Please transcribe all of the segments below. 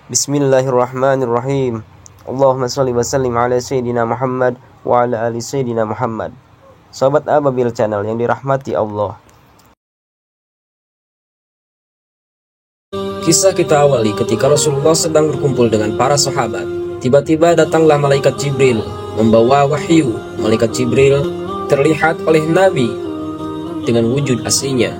Bismillahirrahmanirrahim. Allahumma sholli wa sallim ala Sayyidina Muhammad wa ala ali Sayyidina Muhammad. Sahabat Ababil Channel yang dirahmati Allah. Kisah kita awali ketika Rasulullah sedang berkumpul dengan para sahabat. Tiba-tiba datanglah malaikat Jibril membawa wahyu. Malaikat Jibril terlihat oleh Nabi dengan wujud aslinya,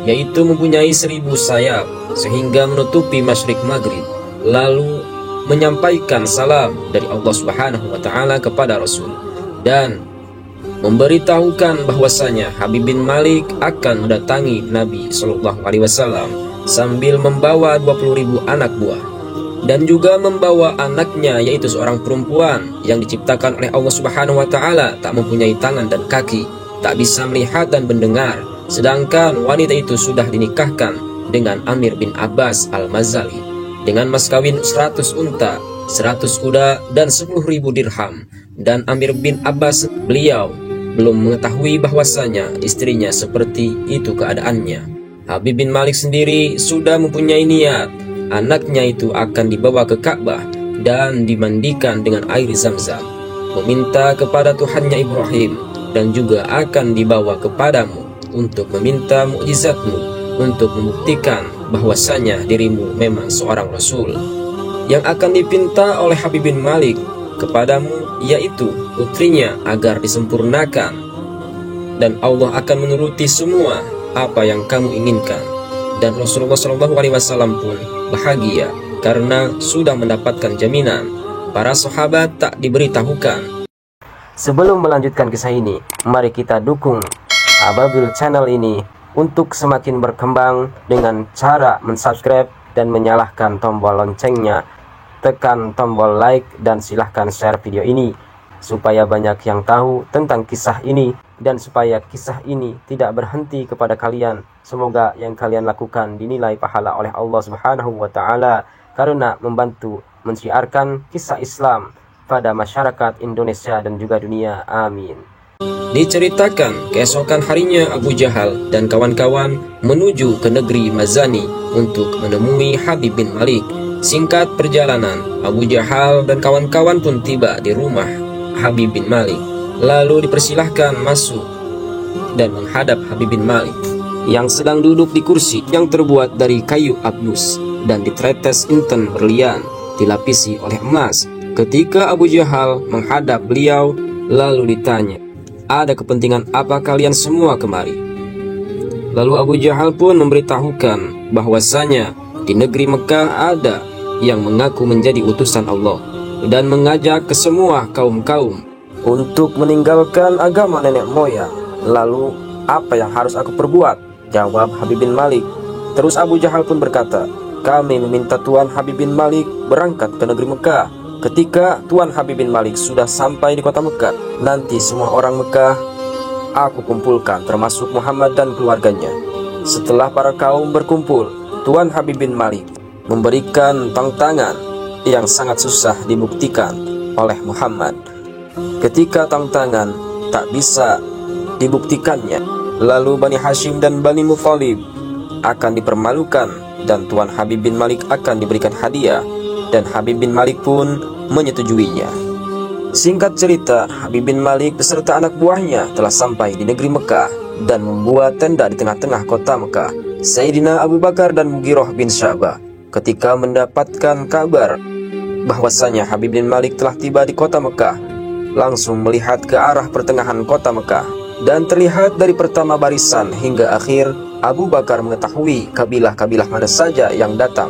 yaitu mempunyai 1000 sayap sehingga menutupi masyrik maghrib, lalu menyampaikan salam dari Allah Subhanahu wa Ta'ala kepada Rasul dan memberitahukan bahwasanya Habib bin Malik akan mendatangi Nabi Shallallahu Alaihi Wasallam sambil membawa 20.000 anak buah dan juga membawa anaknya, yaitu seorang perempuan yang diciptakan oleh Allah Subhanahu wa Ta'ala, tak mempunyai tangan dan kaki, tak bisa melihat dan mendengar, sedangkan wanita itu sudah dinikahkan dengan Amir bin Abbas al-Mazali dengan mas kawin 100 unta, 100 kuda dan 10.000 dirham. Dan Amir bin Abbas, beliau belum mengetahui bahwasanya istrinya seperti itu keadaannya. Habib bin Malik sendiri sudah mempunyai niat anaknya itu akan dibawa ke Ka'bah dan dimandikan dengan air Zam-Zam, meminta kepada Tuhannya Ibrahim, dan juga akan dibawa kepadamu untuk meminta mukjizatmu untuk membuktikan bahwasanya dirimu memang seorang Rasul. Yang akan dipinta oleh Habib bin Malik kepadamu yaitu putrinya agar disempurnakan, dan Allah akan menuruti semua apa yang kamu inginkan. Dan Rasulullah SAW pun bahagia karena sudah mendapatkan jaminan. Para sahabat tak diberitahukan. Sebelum melanjutkan kisah ini, mari kita dukung Ababil Channel ini untuk semakin berkembang dengan cara mensubscribe dan menyalakan tombol loncengnya. Tekan tombol like dan silahkan share video ini supaya banyak yang tahu tentang kisah ini, dan supaya kisah ini tidak berhenti kepada kalian. Semoga yang kalian lakukan dinilai pahala oleh Allah Subhanahu wa Ta'ala karena membantu mensiarkan kisah Islam pada masyarakat Indonesia dan juga dunia. Amin. Diceritakan keesokan harinya Abu Jahal dan kawan-kawan menuju ke negeri Mazani untuk menemui Habib bin Malik. Singkat perjalanan, Abu Jahal dan kawan-kawan pun tiba di rumah Habib bin Malik, lalu dipersilahkan masuk dan menghadap Habib bin Malik yang sedang duduk di kursi yang terbuat dari kayu abnus dan ditretes inten berlian dilapisi oleh emas. Ketika Abu Jahal menghadap beliau lalu ditanya, "Ada kepentingan apa kalian semua kemari?" Lalu Abu Jahal pun memberitahukan bahwasanya di negeri Mekah ada yang mengaku menjadi utusan Allah dan mengajak ke semua kaum-kaum untuk meninggalkan agama nenek moyang. Lalu apa yang harus aku perbuat? Jawab Habib bin Malik. Terus Abu Jahal pun berkata, "Kami meminta Tuan Habib bin Malik berangkat ke negeri Mekah. Ketika Tuan Habib bin Malik sudah sampai di kota Mekah, nanti semua orang Mekah aku kumpulkan, termasuk Muhammad dan keluarganya." Setelah para kaum berkumpul, Tuan Habib bin Malik memberikan tantangan yang sangat susah dibuktikan oleh Muhammad. Ketika tantangan tak bisa dibuktikannya, lalu Bani Hashim dan Bani Muthalib akan dipermalukan dan Tuan Habib bin Malik akan diberikan hadiah, dan Habib bin Malik pun menyetujuinya. Singkat cerita, Habib bin Malik beserta anak buahnya telah sampai di negeri Mekah dan membuat tenda di tengah-tengah kota Mekah. Sayyidina Abu Bakar dan Mughirah bin Sya'bah ketika mendapatkan kabar bahwasanya Habib bin Malik telah tiba di kota Mekah, langsung melihat ke arah pertengahan kota Mekah, dan terlihat dari pertama barisan hingga akhir Abu Bakar mengetahui kabilah-kabilah mana saja yang datang.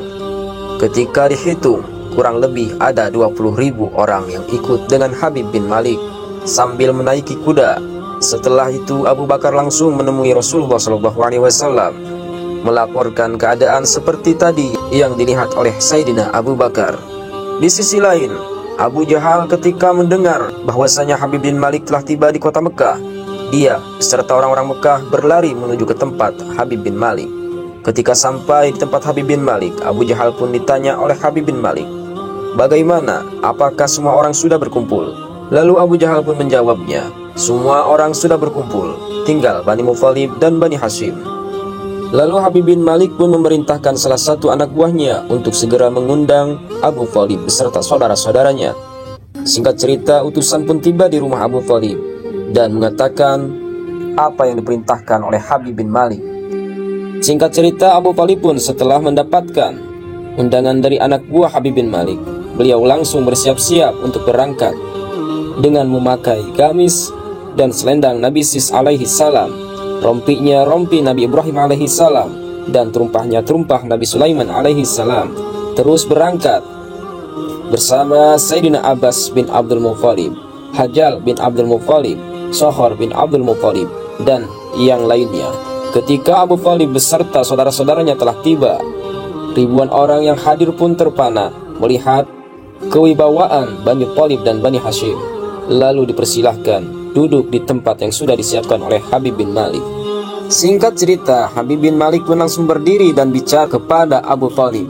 Ketika dihitung, kurang lebih ada 20.000 orang yang ikut dengan Habib bin Malik sambil menaiki kuda. Setelah itu Abu Bakar langsung menemui Rasulullah SAW, melaporkan keadaan seperti tadi yang dilihat oleh Sayyidina Abu Bakar. Di sisi lain, Abu Jahal ketika mendengar bahwasanya Habib bin Malik telah tiba di kota Mekah, dia beserta orang-orang Mekah berlari menuju ke tempat Habib bin Malik. Ketika sampai di tempat Habib bin Malik, Abu Jahal pun ditanya oleh Habib bin Malik, "Bagaimana? Apakah semua orang sudah berkumpul?" Lalu Abu Jahal pun menjawabnya, "Semua orang sudah berkumpul, tinggal Bani Muthalib dan Bani Hashim." Lalu Habib bin Malik pun memerintahkan salah satu anak buahnya untuk segera mengundang Abu Thalib beserta saudara-saudaranya. Singkat cerita, utusan pun tiba di rumah Abu Thalib dan mengatakan apa yang diperintahkan oleh Habib bin Malik. Singkat cerita, Abu Thalib pun setelah mendapatkan undangan dari anak buah Habib bin Malik, beliau langsung bersiap-siap untuk berangkat dengan memakai gamis dan selendang Nabi Sis alaihi salam, rompinya rompi Nabi Ibrahim alaihi salam, dan terumpahnya terumpah Nabi Sulaiman alaihi salam. Terus berangkat bersama Sayyidina Abbas bin Abdul Muthalib, Hajjal bin Abdul Muthalib, Sohor bin Abdul Muthalib, dan yang lainnya. Ketika Abu Thalib beserta saudara-saudaranya telah tiba, ribuan orang yang hadir pun terpana melihat kewibawaan Bani Thalib dan Bani Hashim. Lalu dipersilahkan duduk di tempat yang sudah disiapkan oleh Habib bin Malik. Singkat cerita, Habib bin Malik pun langsung berdiri dan bicara kepada Abu Thalib,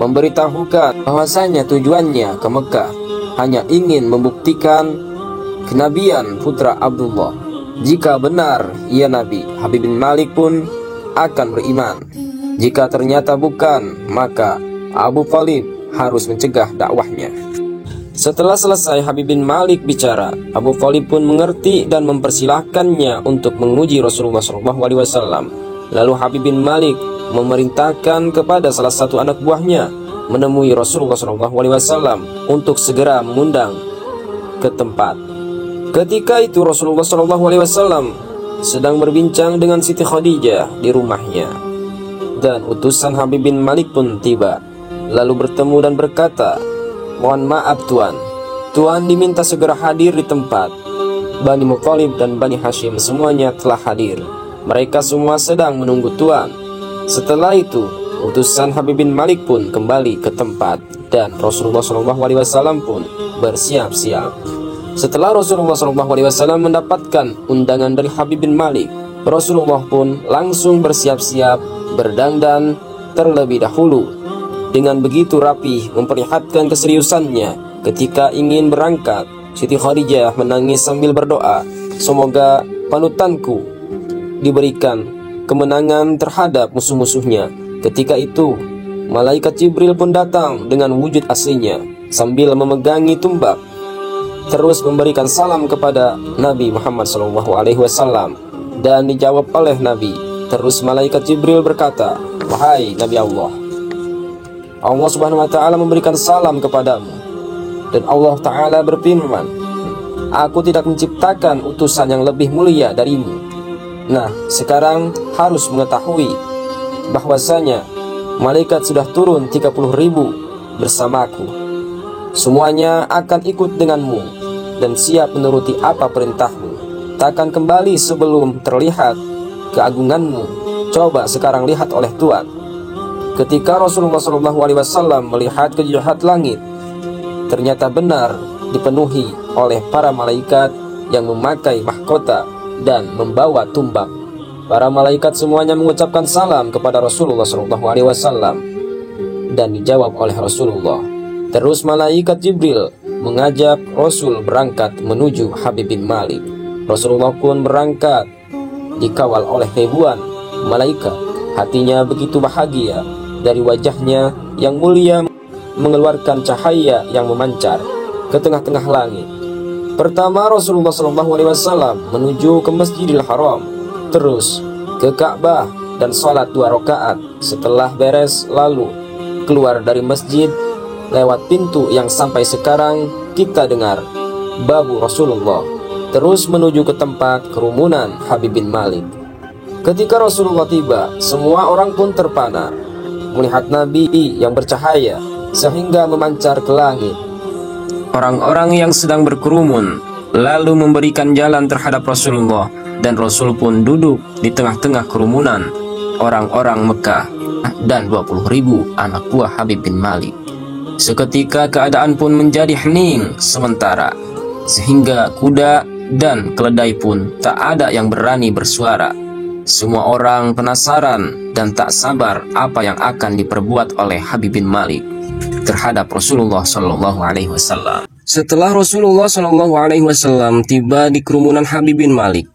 memberitahukan bahwasanya tujuannya ke Mekah hanya ingin membuktikan kenabian putra Abdullah. Jika benar ia Nabi, Habib bin Malik pun akan beriman. Jika ternyata bukan, maka Abu Thalib harus mencegah dakwahnya. Setelah selesai Habib bin Malik bicara, Abu Thalib pun mengerti dan mempersilahkannya untuk menguji Rasulullah SAW. Lalu Habib bin Malik memerintahkan kepada salah satu anak buahnya menemui Rasulullah SAW untuk segera mengundang ke tempat. Ketika itu Rasulullah SAW sedang berbincang dengan Siti Khadijah di rumahnya, dan utusan Habib bin Malik pun tiba. Lalu bertemu dan berkata, "Mohon maaf Tuan, Tuan diminta segera hadir di tempat. Bani Muthalib dan Bani Hashim semuanya telah hadir. Mereka semua sedang menunggu Tuan." Setelah itu, utusan Habib bin Malik pun kembali ke tempat, dan Rasulullah SAW pun bersiap-siap. Setelah Rasulullah SAW mendapatkan undangan dari Habib bin Malik, Rasulullah pun langsung bersiap-siap berdandan terlebih dahulu. Dengan begitu rapi memperlihatkan keseriusannya ketika ingin berangkat. Siti Khadijah menangis sambil berdoa, "Semoga panutanku diberikan kemenangan terhadap musuh-musuhnya." Ketika itu, malaikat Jibril pun datang dengan wujud aslinya sambil memegangi tumbak, terus memberikan salam kepada Nabi Muhammad SAW, dan dijawab oleh Nabi. Terus malaikat Jibril berkata, "Wahai Nabi Allah, Allah Subhanahu wa Ta'ala memberikan salam kepadamu." Dan Allah Ta'ala berfirman, "Aku tidak menciptakan utusan yang lebih mulia darimu. Nah, sekarang harus mengetahui bahwasanya malaikat sudah turun 30.000 bersamaku. Semuanya akan ikut denganmu dan siap menuruti apa perintahmu. Takkan kembali sebelum terlihat keagunganmu. Coba sekarang lihat oleh Tuhan." Ketika Rasulullah SAW melihat ke jihad langit, ternyata benar dipenuhi oleh para malaikat yang memakai mahkota dan membawa tumbak. Para malaikat semuanya mengucapkan salam kepada Rasulullah SAW dan dijawab oleh Rasulullah. Terus malaikat Jibril mengajak Rasul berangkat menuju Habib bin Malik. Rasulullah pun berangkat dikawal oleh ribuan malaikat. Hatinya begitu bahagia, dari wajahnya yang mulia mengeluarkan cahaya yang memancar ke tengah-tengah langit. Pertama Rasulullah SAW menuju ke Masjidil Haram, terus ke Ka'bah dan sholat 2 rakaat. Setelah beres lalu keluar dari masjid lewat pintu yang sampai sekarang kita dengar, Babu Rasulullah, terus menuju ke tempat kerumunan Habib bin Malik. Ketika Rasulullah tiba, semua orang pun terpana melihat Nabi yang bercahaya sehingga memancar ke langit. Orang-orang yang sedang berkerumun lalu memberikan jalan terhadap Rasulullah, dan Rasul pun duduk di tengah-tengah kerumunan orang-orang Mekah dan 20.000 anak buah Habib bin Malik. Seketika keadaan pun menjadi hening sementara, sehingga kuda dan keledai pun tak ada yang berani bersuara. Semua orang penasaran dan tak sabar apa yang akan diperbuat oleh Habib bin Malik terhadap Rasulullah SAW. Setelah Rasulullah SAW tiba di kerumunan Habib bin Malik,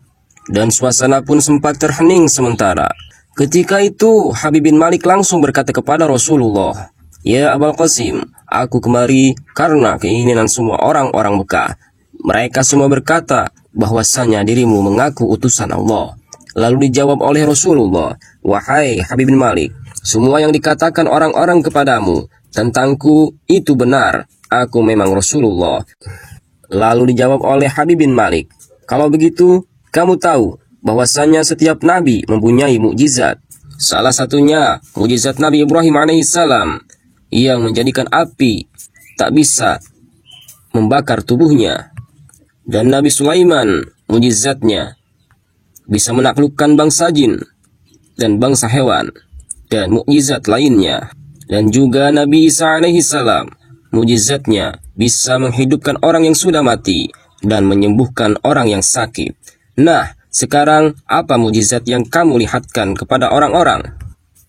dan suasana pun sempat terhening sementara, Ketika itu Habib bin Malik langsung berkata kepada Rasulullah, "Ya Abul Qasim, aku kemari karena keinginan semua orang-orang Mekah. Mereka semua berkata bahwasanya dirimu mengaku utusan Allah." Lalu dijawab oleh Rasulullah, "Wahai Habib bin Malik, semua yang dikatakan orang-orang kepadamu tentangku itu benar. Aku memang Rasulullah." Lalu dijawab oleh Habib bin Malik, "Kalau begitu, kamu tahu bahwasanya setiap nabi mempunyai mukjizat. Salah satunya mukjizat Nabi Ibrahim alaihissalam yang menjadikan api tak bisa membakar tubuhnya. Dan Nabi Sulaiman mukjizatnya bisa menaklukkan bangsa jin dan bangsa hewan dan mukjizat lainnya. Dan juga Nabi Isa alaihissalam mukjizatnya bisa menghidupkan orang yang sudah mati dan menyembuhkan orang yang sakit. Nah, sekarang apa mukjizat yang kamu lihatkan kepada orang-orang?"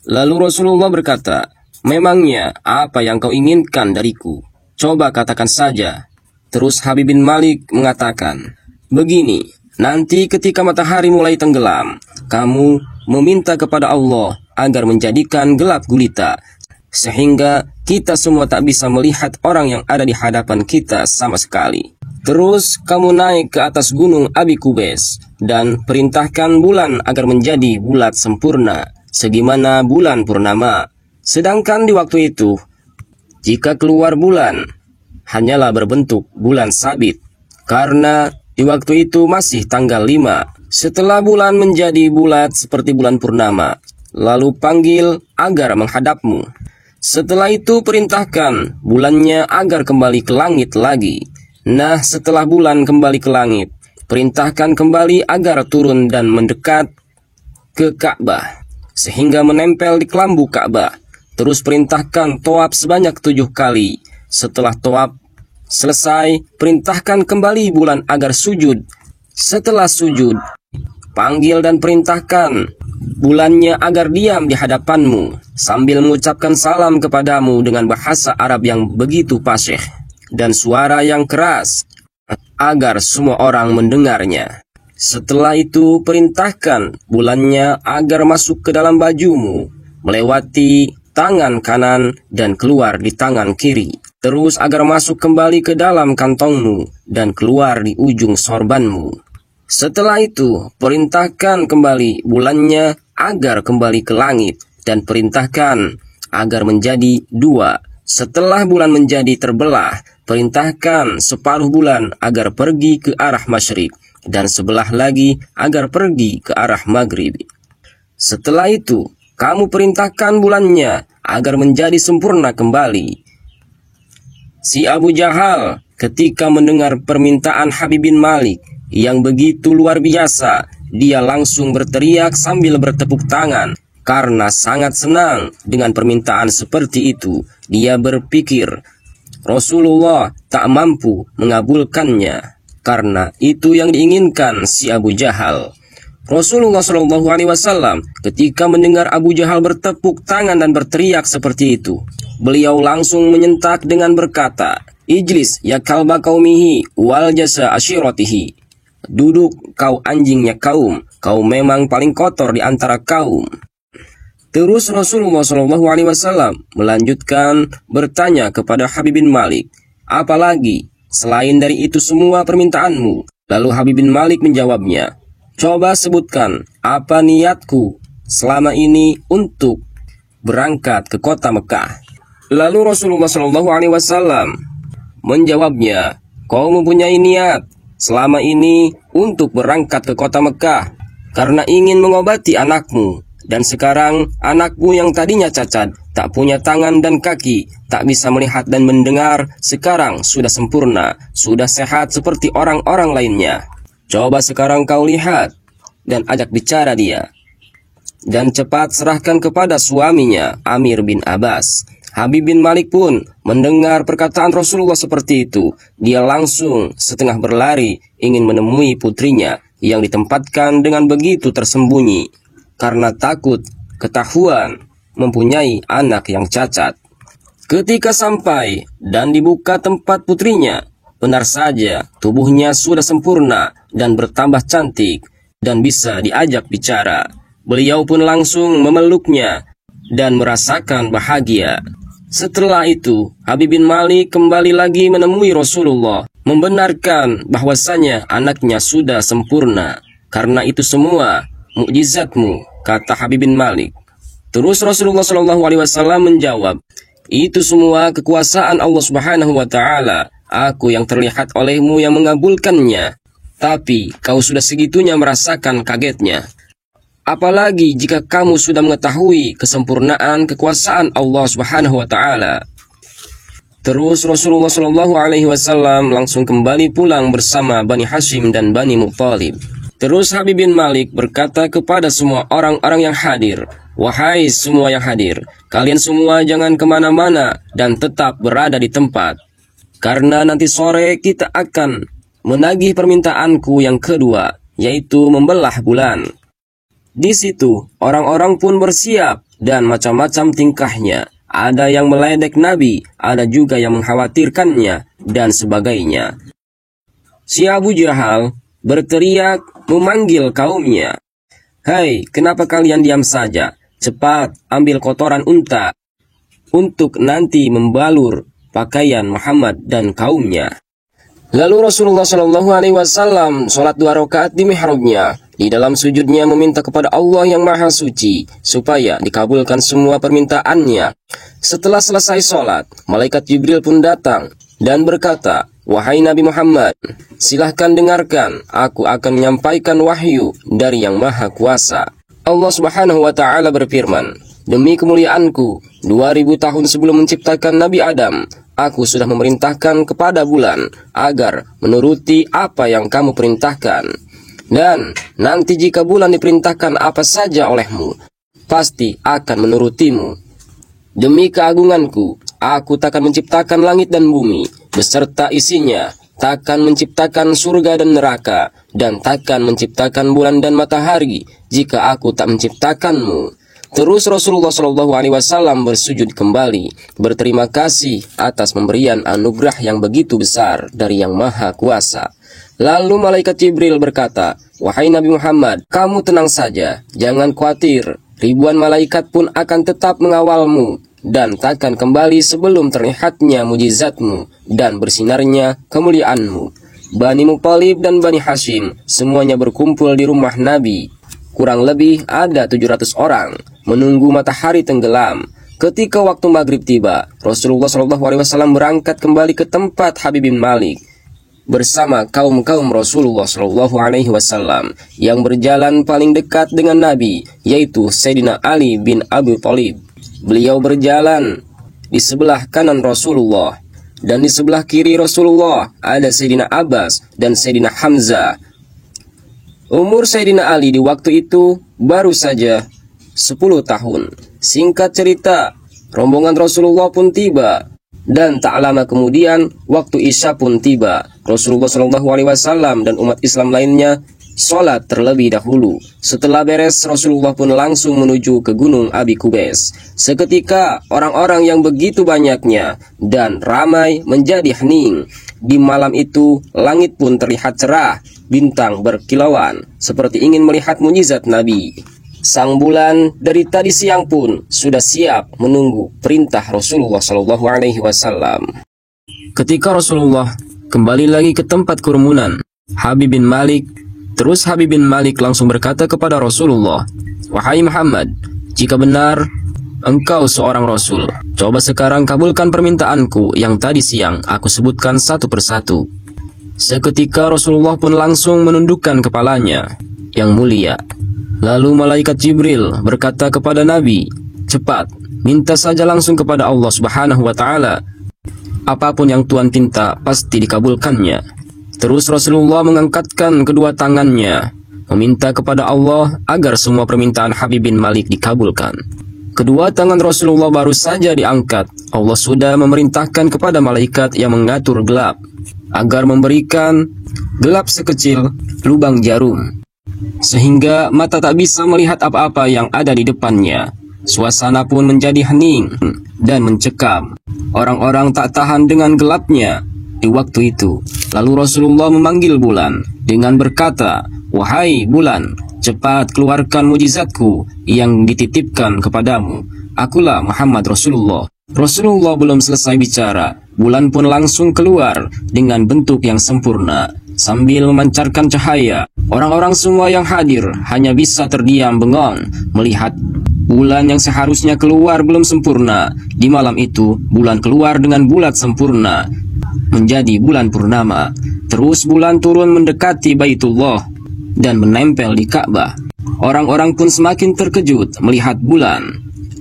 Lalu Rasulullah berkata, "Memangnya apa yang kau inginkan dariku? Coba katakan saja." Terus Habib bin Malik mengatakan, "Begini, nanti ketika matahari mulai tenggelam, kamu meminta kepada Allah agar menjadikan gelap gulita, sehingga kita semua tak bisa melihat orang yang ada di hadapan kita sama sekali. Terus kamu naik ke atas gunung Abi Kubes dan perintahkan bulan agar menjadi bulat sempurna, sebagaimana bulan purnama. Sedangkan di waktu itu, jika keluar bulan, hanyalah berbentuk bulan sabit, karena di waktu itu masih tanggal 5. Setelah bulan menjadi bulat seperti bulan purnama, lalu panggil agar menghadapmu. Setelah itu perintahkan bulannya agar kembali ke langit lagi. Nah, setelah bulan kembali ke langit, perintahkan kembali agar turun dan mendekat ke Ka'bah, sehingga menempel di kelambu Ka'bah. Terus perintahkan tawaf sebanyak 7 kali. Setelah tawaf selesai, perintahkan kembali bulan agar sujud. Setelah sujud, panggil dan perintahkan bulannya agar diam di hadapanmu, sambil mengucapkan salam kepadamu dengan bahasa Arab yang begitu fasih dan suara yang keras, agar semua orang mendengarnya. Setelah itu perintahkan bulannya agar masuk ke dalam bajumu, melewati tangan kanan dan keluar di tangan kiri. Terus agar masuk kembali ke dalam kantongmu dan keluar di ujung sorbanmu. Setelah itu perintahkan kembali bulannya agar kembali ke langit dan perintahkan agar menjadi 2. Setelah bulan menjadi terbelah, perintahkan separuh bulan agar pergi ke arah masyrik dan sebelah lagi agar pergi ke arah maghrib. Setelah itu, kamu perintahkan bulannya agar menjadi sempurna kembali." Si Abu Jahal ketika mendengar permintaan Habib bin Malik yang begitu luar biasa, dia langsung berteriak sambil bertepuk tangan. Karena sangat senang dengan permintaan seperti itu, dia berpikir Rasulullah tak mampu mengabulkannya, karena itu yang diinginkan si Abu Jahal. Rasulullah SAW ketika mendengar Abu Jahal bertepuk tangan dan berteriak seperti itu, beliau langsung menyentak dengan berkata, "Ijlis ya kalba qaumihi wal jasa ashiratihi." Duduk kau anjingnya kaum, kau memang paling kotor di antara kaum. Terus Rasulullah SAW melanjutkan bertanya kepada Habib bin Malik, "Apalagi selain dari itu semua permintaanmu?" Lalu Habib bin Malik menjawabnya, "Coba sebutkan apa niatku selama ini untuk berangkat ke kota Mekah." Lalu Rasulullah SAW menjawabnya, "Kau mempunyai niat selama ini untuk berangkat ke kota Mekah karena ingin mengobati anakmu. Dan sekarang anakmu yang tadinya cacat, tak punya tangan dan kaki, tak bisa melihat dan mendengar, sekarang sudah sempurna, sudah sehat seperti orang-orang lainnya. Coba sekarang kau lihat dan ajak bicara dia. Dan cepat serahkan kepada suaminya, Amir bin Abbas." Habib bin Malik pun mendengar perkataan Rasulullah seperti itu. Dia langsung setengah berlari ingin menemui putrinya yang ditempatkan dengan begitu tersembunyi, karena takut ketahuan mempunyai anak yang cacat. Ketika sampai dan dibuka tempat putrinya, benar saja tubuhnya sudah sempurna dan bertambah cantik dan bisa diajak bicara. Beliau pun langsung memeluknya dan merasakan bahagia. Setelah itu, Habib bin Malik kembali lagi menemui Rasulullah, membenarkan bahwasanya anaknya sudah sempurna. Karena itu semua mukjizatmu, kata Habib bin Malik. Terus Rasulullah SAW menjawab, itu semua kekuasaan Allah Subhanahu wa Ta'ala. Aku yang terlihat olehmu yang mengabulkannya, tapi kau sudah segitunya merasakan kagetnya. Apalagi jika kamu sudah mengetahui kesempurnaan kekuasaan Allah Subhanahu wa Ta'ala. Terus Rasulullah SAW langsung kembali pulang bersama Bani Hashim dan Bani Muttalib. Terus Habib bin Malik berkata kepada semua orang-orang yang hadir, wahai semua yang hadir, kalian semua jangan kemana-mana dan tetap berada di tempat. Karena nanti sore kita akan menagih permintaanku yang kedua, yaitu membelah bulan. Di situ, orang-orang pun bersiap dan macam-macam tingkahnya. Ada yang meledek Nabi, ada juga yang mengkhawatirkannya, dan sebagainya. Si Abu Jahal berteriak memanggil kaumnya. Hai, kenapa kalian diam saja? Cepat ambil kotoran unta untuk nanti membalur pakaian Muhammad dan kaumnya. Lalu Rasulullah SAW sholat 2 rakaat di mihrabnya. Di dalam sujudnya meminta kepada Allah yang Maha Suci supaya dikabulkan semua permintaannya. Setelah selesai sholat, malaikat Jibril pun datang dan berkata, wahai Nabi Muhammad, silahkan dengarkan, aku akan menyampaikan wahyu dari yang Maha Kuasa. Allah Subhanahu wa Ta'ala berfirman, demi kemuliaanku, 2000 tahun sebelum menciptakan Nabi Adam, aku sudah memerintahkan kepada bulan agar menuruti apa yang kamu perintahkan. Dan nanti jika bulan diperintahkan apa saja olehmu, pasti akan menurutimu. Demi keagunganku, aku takkan menciptakan langit dan bumi beserta isinya, takkan menciptakan surga dan neraka, dan takkan menciptakan bulan dan matahari jika aku tak menciptakanmu. Terus Rasulullah SAW bersujud kembali, berterima kasih atas pemberian anugerah yang begitu besar dari Yang Maha Kuasa. Lalu malaikat Jibril berkata, wahai Nabi Muhammad, kamu tenang saja, jangan khawatir. Ribuan malaikat pun akan tetap mengawalmu dan takkan kembali sebelum terlihatnya mujizatmu dan bersinarnya kemuliaanmu. Bani Muttalib dan Bani Hashim semuanya berkumpul di rumah Nabi. Kurang lebih ada 700 orang menunggu matahari tenggelam. Ketika waktu maghrib tiba, Rasulullah SAW berangkat kembali ke tempat Habib bin Malik bersama kaum-kaum Rasulullah SAW yang berjalan paling dekat dengan Nabi, yaitu Sayyidina Ali bin Abi Thalib. Beliau berjalan di sebelah kanan Rasulullah, dan di sebelah kiri Rasulullah ada Sayyidina Abbas dan Sayyidina Hamzah. Umur Sayyidina Ali di waktu itu baru saja 10 tahun. Singkat cerita, rombongan Rasulullah pun tiba. Dan tak lama kemudian, waktu Isya pun tiba. Rasulullah SAW dan umat Islam lainnya sholat terlebih dahulu. Setelah beres, Rasulullah pun langsung menuju ke Gunung Abi Qubais. Seketika, orang-orang yang begitu banyaknya dan ramai menjadi hening. Di malam itu, langit pun terlihat cerah, bintang berkilauan, seperti ingin melihat mujizat Nabi. Sang bulan dari tadi siang pun sudah siap menunggu perintah Rasulullah SAW. Ketika Rasulullah kembali lagi ke tempat kerumunan Habib bin Malik, terus Habib bin Malik langsung berkata kepada Rasulullah, wahai Muhammad, jika benar engkau seorang Rasul, coba sekarang kabulkan permintaanku yang tadi siang aku sebutkan satu persatu. Seketika Rasulullah pun langsung menundukkan kepalanya yang mulia. Lalu malaikat Jibril berkata kepada Nabi, cepat, minta saja langsung kepada Allah Subhanahu wa Ta'ala. Apapun yang Tuhan pinta pasti dikabulkannya. Terus Rasulullah mengangkatkan kedua tangannya, meminta kepada Allah agar semua permintaan Habib bin Malik dikabulkan. Kedua tangan Rasulullah baru saja diangkat, Allah sudah memerintahkan kepada malaikat yang mengatur gelap agar memberikan gelap sekecil lubang jarum, sehingga mata tak bisa melihat apa-apa yang ada di depannya. Suasana pun menjadi hening dan mencekam. Orang-orang tak tahan dengan gelapnya di waktu itu. Lalu Rasulullah memanggil bulan dengan berkata, wahai bulan, cepat keluarkan mujizatku yang dititipkan kepadamu. Akulah Muhammad Rasulullah. Rasulullah belum selesai bicara, bulan pun langsung keluar dengan bentuk yang sempurna sambil memancarkan cahaya. Orang-orang semua yang hadir hanya bisa terdiam bengong melihat bulan yang seharusnya keluar belum sempurna. Di malam itu, bulan keluar dengan bulat sempurna menjadi bulan purnama. Terus bulan turun mendekati Baitullah dan menempel di Ka'bah. Orang-orang pun semakin terkejut melihat bulan.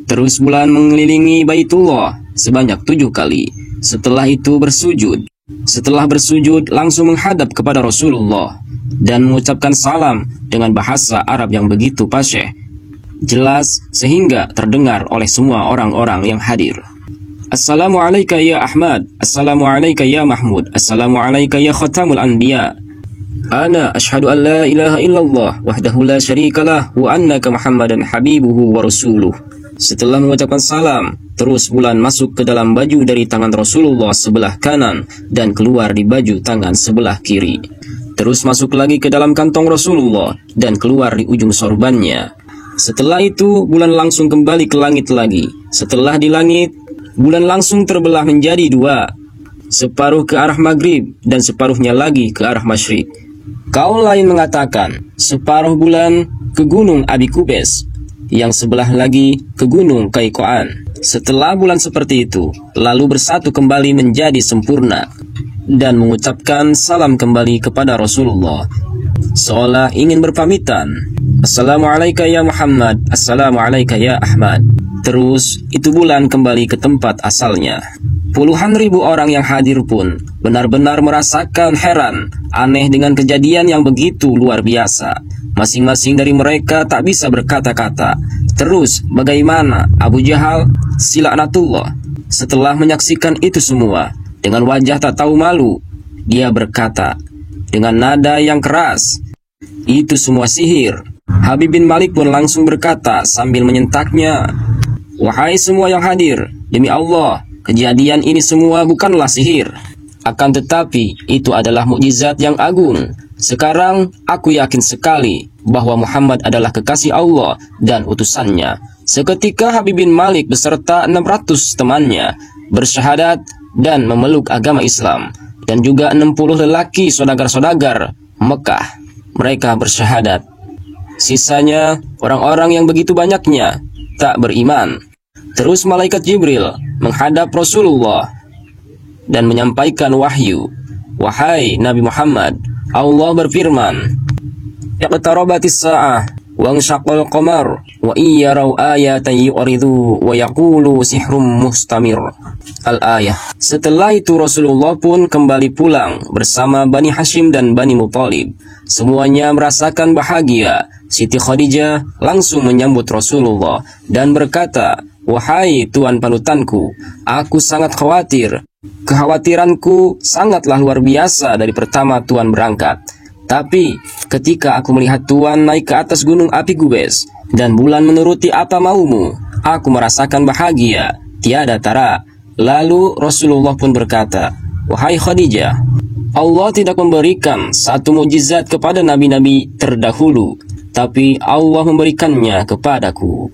Terus bulan mengelilingi Baitullah sebanyak 7 kali. Setelah itu bersujud. Setelah bersujud langsung menghadap kepada Rasulullah dan mengucapkan salam dengan bahasa Arab yang begitu fasih, jelas sehingga terdengar oleh semua orang-orang yang hadir. Assalamu alayka ya Ahmad, Assalamu alayka ya Mahmud, Assalamu alayka ya Khatamul Anbiya. Ana ashhadu an la ilaha illallah wahdahu la syarikalah wa annaka Muhammadan habibuhu wa rasuluh. Setelah mengucapkan salam, terus bulan masuk ke dalam baju dari tangan Rasulullah sebelah kanan dan keluar di baju tangan sebelah kiri. Terus masuk lagi ke dalam kantong Rasulullah dan keluar di ujung sorbannya. Setelah itu, bulan langsung kembali ke langit lagi. Setelah di langit, bulan langsung terbelah menjadi 2. Separuh ke arah maghrib dan separuhnya lagi ke arah masyrik. Kaul lain mengatakan, separuh bulan ke gunung Abi Kubes, yang sebelah lagi ke gunung Qaikoan. Setelah bulan seperti itu, lalu bersatu kembali menjadi sempurna dan mengucapkan salam kembali kepada Rasulullah, seolah ingin berpamitan. Assalamu alayka ya Muhammad, Assalamu alayka ya Ahmad. Terus itu bulan kembali ke tempat asalnya. Puluhan ribu orang yang hadir pun benar-benar merasakan heran, aneh dengan kejadian yang begitu luar biasa. Masing-masing dari mereka tak bisa berkata-kata. Terus bagaimana Abu Jahal, si laknatullah, setelah menyaksikan itu semua, dengan wajah tak tahu malu, dia berkata dengan nada yang keras, itu semua sihir. Habib bin Malik pun langsung berkata sambil menyentaknya, wahai semua yang hadir, demi Allah, kejadian ini semua bukanlah sihir. Akan tetapi, itu adalah mukjizat yang agung. Sekarang, aku yakin sekali bahwa Muhammad adalah kekasih Allah dan utusannya. Seketika Habib bin Malik beserta 600 temannya bersyahadat dan memeluk agama Islam. Dan juga 60 lelaki saudagar-saudagar Mekah, mereka bersyahadat. Sisanya, orang-orang yang begitu banyaknya tak beriman. Terus malaikat Jibril menghadap Rasulullah dan menyampaikan wahyu. Wahai Nabi Muhammad, Allah berfirman, iqtarabatis sa'ah wa anshaqqal qamar wa iyaraw ayatan yu'ridu wa yaqulu sihrum mustamir. Al-ayah. Setelah itu Rasulullah pun kembali pulang bersama Bani Hashim dan Bani Muthalib. Semuanya merasakan bahagia. Siti Khadijah langsung menyambut Rasulullah dan berkata, wahai Tuan panutanku, aku sangat khawatir. Kekhawatiranku sangatlah luar biasa dari pertama Tuan berangkat. Tapi ketika aku melihat Tuan naik ke atas gunung Api Gubes dan bulan menuruti apa maumu, aku merasakan bahagia tiada tara. Lalu Rasulullah pun berkata, wahai Khadijah, Allah tidak memberikan satu mukjizat kepada nabi-nabi terdahulu, tapi Allah memberikannya kepadaku.